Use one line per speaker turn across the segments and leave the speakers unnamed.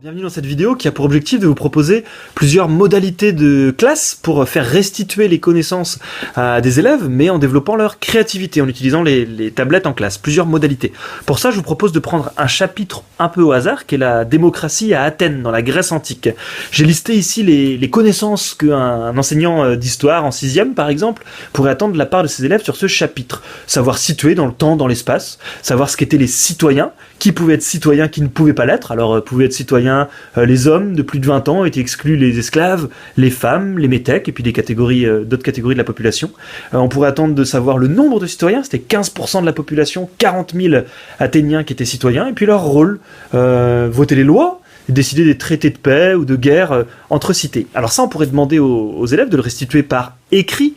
Bienvenue dans cette vidéo qui a pour objectif de vous proposer plusieurs modalités de classe pour faire restituer les connaissances à des élèves, mais en développant leur créativité, en utilisant les tablettes en classe. Plusieurs modalités. Pour ça, je vous propose de prendre un chapitre un peu au hasard, qui est la démocratie à Athènes, dans la Grèce antique. J'ai listé ici les connaissances qu'un enseignant d'histoire en 6e, par exemple, pourrait attendre de la part de ses élèves sur ce chapitre. Savoir situer dans le temps, dans l'espace, savoir ce qu'étaient les citoyens, qui pouvaient être citoyens, qui ne pouvaient pas l'être. Alors, pouvaient être citoyens les hommes de plus de 20 ans, étaient exclus les esclaves, les femmes, les métèques, et puis d'autres catégories de la population. On pourrait attendre de savoir le nombre de citoyens, c'était 15% de la population, 40 000 Athéniens qui étaient citoyens, et puis leur rôle, voter les lois, décider des traités de paix ou de guerre entre cités. Alors ça, on pourrait demander aux élèves de le restituer par écrit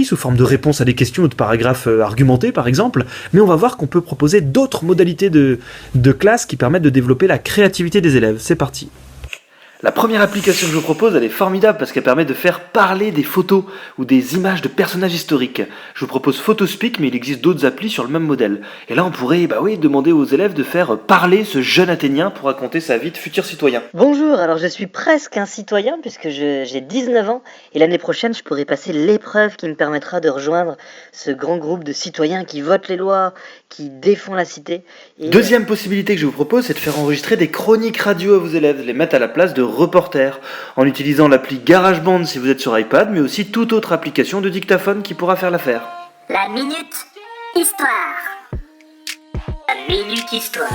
sous forme de réponse à des questions ou de paragraphes argumentés par exemple, mais on va voir qu'on peut proposer d'autres modalités de classe qui permettent de développer la créativité des élèves. C'est parti. La première application que je vous propose, elle est formidable parce qu'elle permet de faire parler des photos ou des images de personnages historiques. Je vous propose Photospeak, mais il existe d'autres applis sur le même modèle. Et là, on pourrait demander aux élèves de faire parler ce jeune Athénien pour raconter sa vie de futur citoyen.
Bonjour, alors je suis presque un citoyen puisque j'ai 19 ans et l'année prochaine je pourrai passer l'épreuve qui me permettra de rejoindre ce grand groupe de citoyens qui votent les lois, qui défend la cité.
Deuxième possibilité que je vous propose, c'est de faire enregistrer des chroniques radio à vos élèves, de les mettre à la place de reporters, en utilisant l'appli GarageBand si vous êtes sur iPad, mais aussi toute autre application de dictaphone qui pourra faire l'affaire.
La Minute Histoire. La Minute Histoire.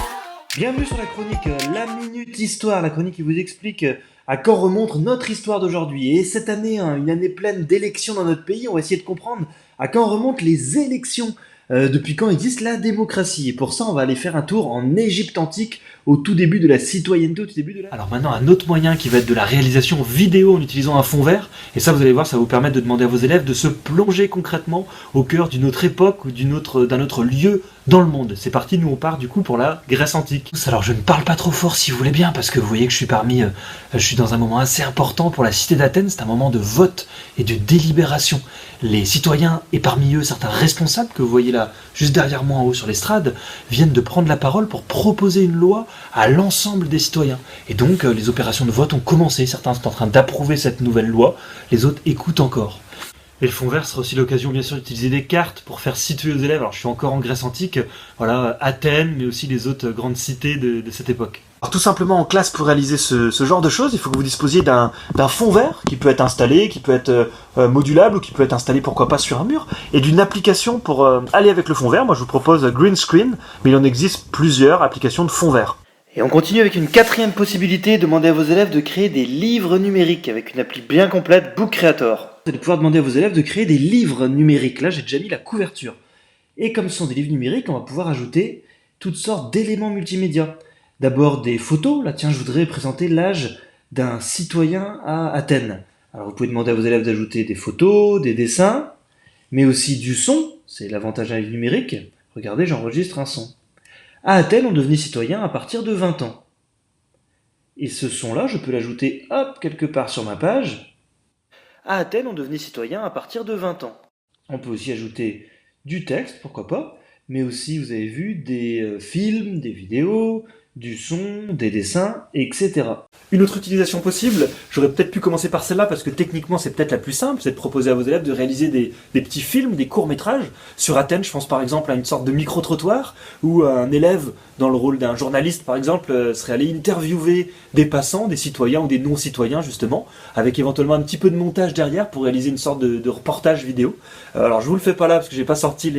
Bienvenue sur la chronique La Minute Histoire, la chronique qui vous explique à quand remonte notre histoire d'aujourd'hui. Et cette année, une année pleine d'élections dans notre pays, on va essayer de comprendre à quand remontent les élections. Depuis quand existe la démocratie. Et pour ça, on va aller faire un tour en Égypte antique, au tout début de la citoyenneté, Alors maintenant, un autre moyen qui va être de la réalisation vidéo en utilisant un fond vert. Et ça, vous allez voir, ça va vous permettre de demander à vos élèves de se plonger concrètement au cœur d'une autre époque ou d'un autre lieu dans le monde. C'est parti, nous on part du coup pour la Grèce antique. Alors je ne parle pas trop fort si vous voulez bien, parce que vous voyez que je suis dans un moment assez important pour la cité d'Athènes. C'est un moment de vote et de délibération. Les citoyens, et parmi eux certains responsables que vous voyez là, juste derrière moi en haut sur l'estrade, viennent de prendre la parole pour proposer une loi à l'ensemble des citoyens. Et donc les opérations de vote ont commencé, certains sont en train d'approuver cette nouvelle loi, les autres écoutent encore. Et le fond vert sera aussi l'occasion bien sûr d'utiliser des cartes pour faire situer aux élèves. Alors je suis encore en Grèce antique, voilà, Athènes, mais aussi les autres grandes cités de cette époque. Alors tout simplement en classe, pour réaliser ce genre de choses, il faut que vous disposiez d'un fond vert qui peut être installé, qui peut être modulable ou qui peut être installé pourquoi pas sur un mur, et d'une application pour aller avec le fond vert. Moi je vous propose Green Screen, mais il en existe plusieurs applications de fond vert. Et on continue avec une quatrième possibilité, demander à vos élèves de créer des livres numériques avec une appli bien complète, Book Creator. Vous allez pouvoir demander à vos élèves de créer des livres numériques. Là j'ai déjà mis la couverture. Et comme ce sont des livres numériques, on va pouvoir ajouter toutes sortes d'éléments multimédia. D'abord des photos, là tiens je voudrais présenter l'âge d'un citoyen à Athènes. Alors vous pouvez demander à vos élèves d'ajouter des photos, des dessins, mais aussi du son, c'est l'avantage d'un livre numérique. Regardez, j'enregistre un son. À Athènes, on devenait citoyen à partir de 20 ans. Et ce son-là, je peux l'ajouter hop quelque part sur ma page. À Athènes, on devenait citoyen à partir de 20 ans. On peut aussi ajouter du texte, pourquoi pas, mais aussi, vous avez vu, des films, des vidéos, du son, des dessins, etc. Une autre utilisation possible, j'aurais peut-être pu commencer par celle-là parce que techniquement c'est peut-être la plus simple, c'est de proposer à vos élèves de réaliser des petits films, des courts-métrages. Sur Athènes, je pense par exemple à une sorte de micro-trottoir où un élève, dans le rôle d'un journaliste par exemple, serait allé interviewer des passants, des citoyens ou des non-citoyens justement, avec éventuellement un petit peu de montage derrière pour réaliser une sorte de reportage vidéo. Alors je vous le fais pas là parce que j'ai pas sorti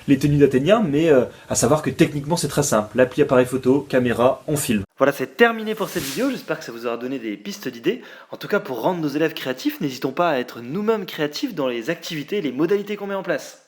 les tenues d'Athéniens, mais à savoir que techniquement c'est très simple. L'appli appareil photo, caméra, on filme. Voilà, c'est terminé pour cette vidéo, j'espère que ça vous aura donné des pistes d'idées. En tout cas, pour rendre nos élèves créatifs, n'hésitons pas à être nous-mêmes créatifs dans les activités et les modalités qu'on met en place.